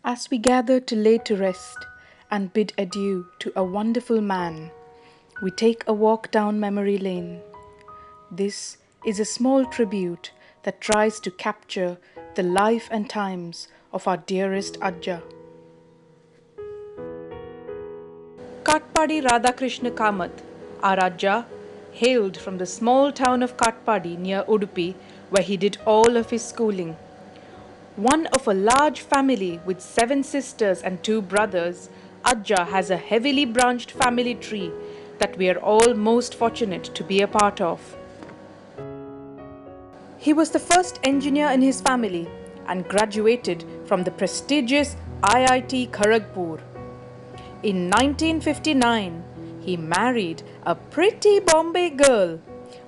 As we gather to lay to rest and bid adieu to a wonderful man, we take a walk down memory lane. This is a small tribute that tries to capture the life and times of our dearest Ajja. Katpadi Radhakrishna Kamath, our Ajja, hailed from the small town of Katpadi near Udupi, where he did all of his schooling. One of a large family with 7 sisters and 2 brothers, Ajja has a heavily branched family tree that we are all most fortunate to be a part of. He was the first engineer in his family and graduated from the prestigious IIT Kharagpur. In 1959, he married a pretty Bombay girl,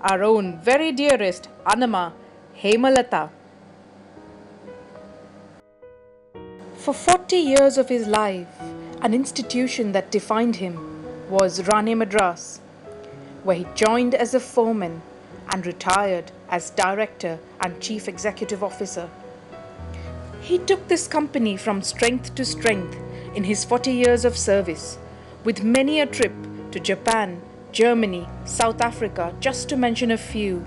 our own very dearest Anama Hemalata. For 40 years of his life, an institution that defined him was Rane Madras, where he joined as a foreman and retired as director and chief executive officer. He took this company from strength to strength in his 40 years of service, with many a trip to Japan, Germany, South Africa, just to mention a few.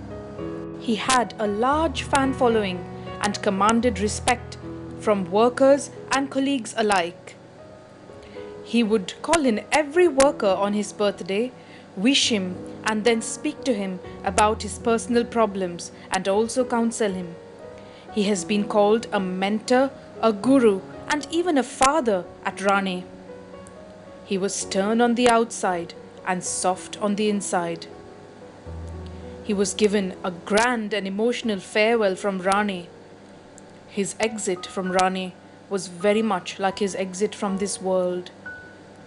He had a large fan following and commanded respect from workers and colleagues alike. He would call in every worker on his birthday, wish him, and then speak to him about his personal problems and also counsel him. He has been called a mentor, a guru, and even a father at Rane. He was stern on the outside and soft on the inside. He was given a grand and emotional farewell from Rane. His exit from Rane was very much like his exit from this world,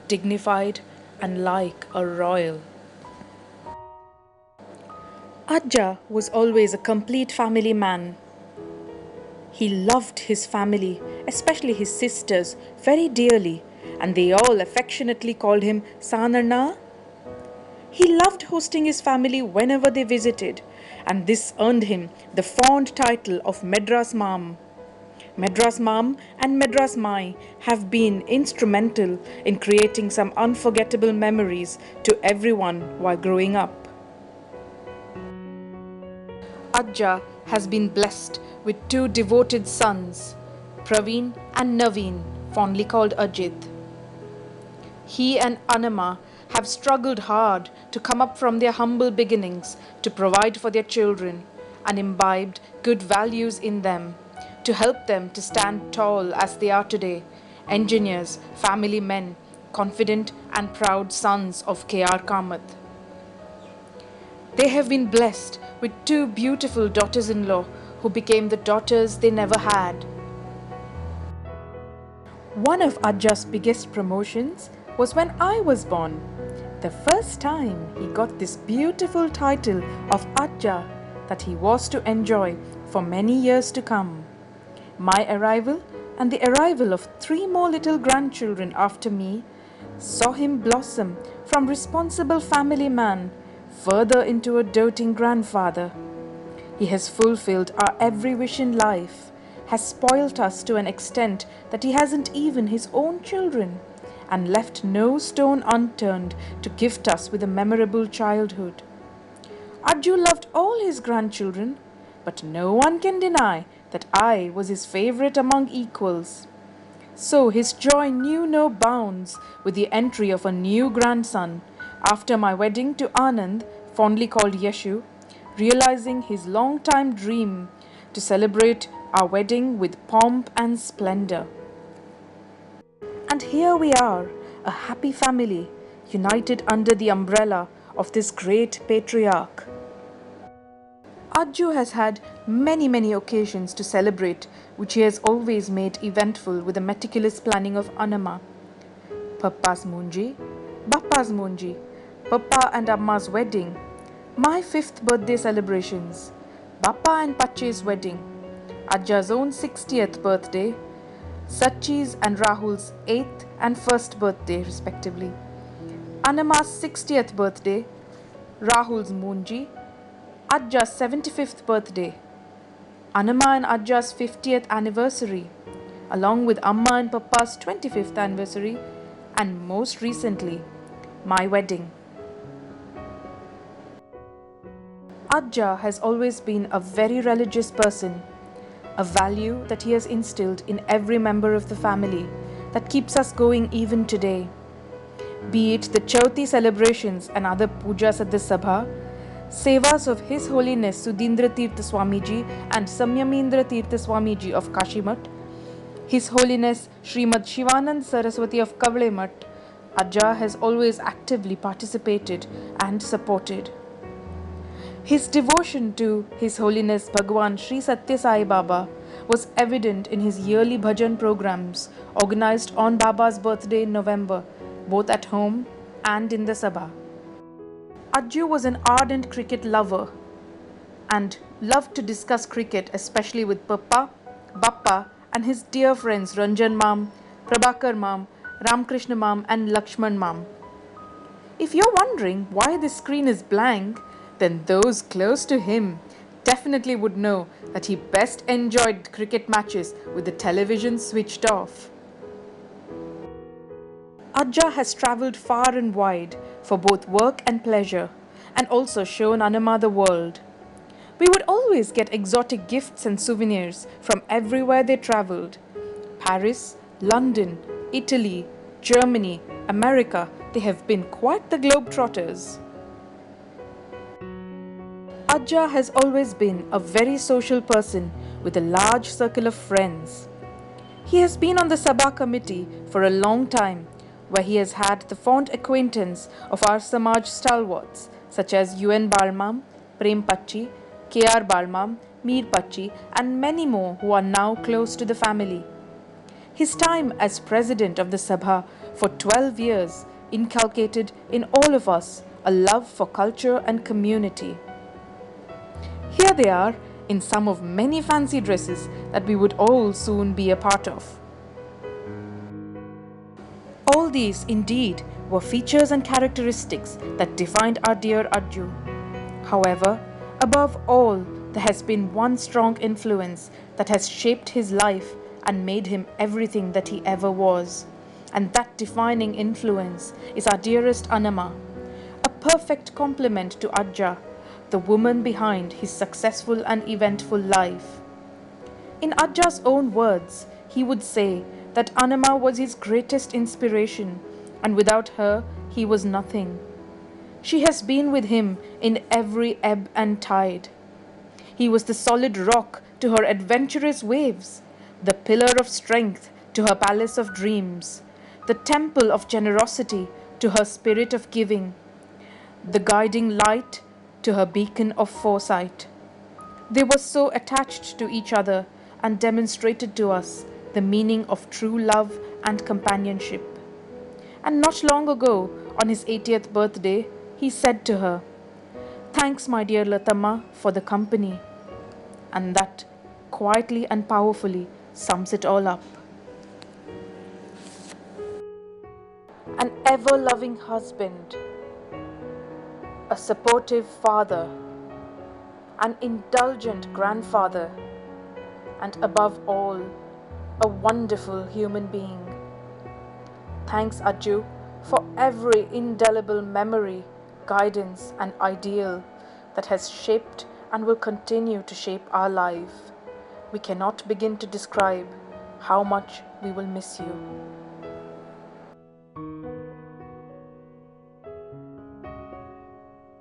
dignified and like a royal. Ajja was always a complete family man. He loved his family, especially his sisters, very dearly, and they all affectionately called him Sanarna. He loved hosting his family whenever they visited, and this earned him the fond title of Madras Mam. Madras Mam and Madras Mai have been instrumental in creating some unforgettable memories to everyone while growing up. Ajja has been blessed with 2 devoted sons, Praveen and Naveen, fondly called Ajit. He and Anama have struggled hard to come up from their humble beginnings to provide for their children and imbibed good values in them to help them to stand tall as they are today, engineers, family men, confident and proud sons of K.R.Kamath. They have been blessed with 2 beautiful daughters-in-law who became the daughters they never had. One of Ajja's biggest promotions was when I was born. The first time he got this beautiful title of Ajja that he was to enjoy for many years to come. My arrival and the arrival of 3 more little grandchildren after me saw him blossom from responsible family man further into a doting grandfather. He has fulfilled our every wish in life, has spoilt us to an extent that he hasn't even his own children, and left no stone unturned to gift us with a memorable childhood. Ajju loved all his grandchildren, but no one can deny that I was his favorite among equals. So his joy knew no bounds with the entry of a new grandson after my wedding to Anand, fondly called Yeshu, realizing his long-time dream to celebrate our wedding with pomp and splendor. And here we are, a happy family, united under the umbrella of this great patriarch. Ajju has had many occasions to celebrate, which he has always made eventful with the meticulous planning of Anama. Pappa's Munji, Bappa's Munji, Papa and Amma's wedding, my 5th birthday celebrations, Bappa and Pache's wedding, Ajja's own 60th birthday, Sachi's and Rahul's 8th and 1st birthday respectively, Anama's 60th birthday, Rahul's Munji, Ajja's 75th birthday, Anama and Ajja's 50th anniversary, along with Amma and Papa's 25th anniversary, and most recently, my wedding. Ajja has always been a very religious person, a value that he has instilled in every member of the family that keeps us going even today. Be it the Chauthi celebrations and other pujas at the Sabha, sevas of His Holiness Sudindra Tirtha Swamiji and Samyamindra Tirtha Swamiji of Kashimat, His Holiness Srimad Shivanand Saraswati of Kavlemat, Ajja has always actively participated and supported. His devotion to His Holiness Bhagwan Sri Satya Sai Baba was evident in his yearly bhajan programs organized on Baba's birthday in November, both at home and in the Sabha. Ajju was an ardent cricket lover and loved to discuss cricket, especially with Papa, Bappa, and his dear friends Ranjan Mam, Prabhakar Mam, Ramkrishna Mam, and Lakshman Mam. If you're wondering why this screen is blank, then those close to him definitely would know that he best enjoyed cricket matches with the television switched off. Ajja has travelled far and wide for both work and pleasure, and also shown Anama the world. We would always get exotic gifts and souvenirs from everywhere they travelled. Paris, London, Italy, Germany, America, they have been quite the globetrotters. Ajja has always been a very social person with a large circle of friends. He has been on the Sabha committee for a long time, where he has had the fond acquaintance of our Samaj stalwarts such as UN Balmam, Prem Pachi, K.R. Balmam, Mir Pachi, and many more who are now close to the family. His time as president of the Sabha for 12 years inculcated in all of us a love for culture and community. Here they are in some of many fancy dresses that we would all soon be a part of. All these, indeed, were features and characteristics that defined our dear Ajju. However, above all, there has been one strong influence that has shaped his life and made him everything that he ever was. And that defining influence is our dearest Anama, a perfect complement to Ajja, the woman behind his successful and eventful life. In Ajja's own words, he would say that Anama was his greatest inspiration, and without her, he was nothing. She has been with him in every ebb and tide. He was the solid rock to her adventurous waves, the pillar of strength to her palace of dreams, the temple of generosity to her spirit of giving, the guiding light to her beacon of foresight. They were so attached to each other and demonstrated to us the meaning of true love and companionship. And not long ago, on his 80th birthday, he said to her, "Thanks, my dear Latama, for the company." And that, quietly and powerfully, sums it all up. An ever-loving husband, a supportive father, an indulgent grandfather, and above all, a wonderful human being. Thanks, Ajju, for every indelible memory, guidance, and ideal that has shaped and will continue to shape our life. We cannot begin to describe how much we will miss you.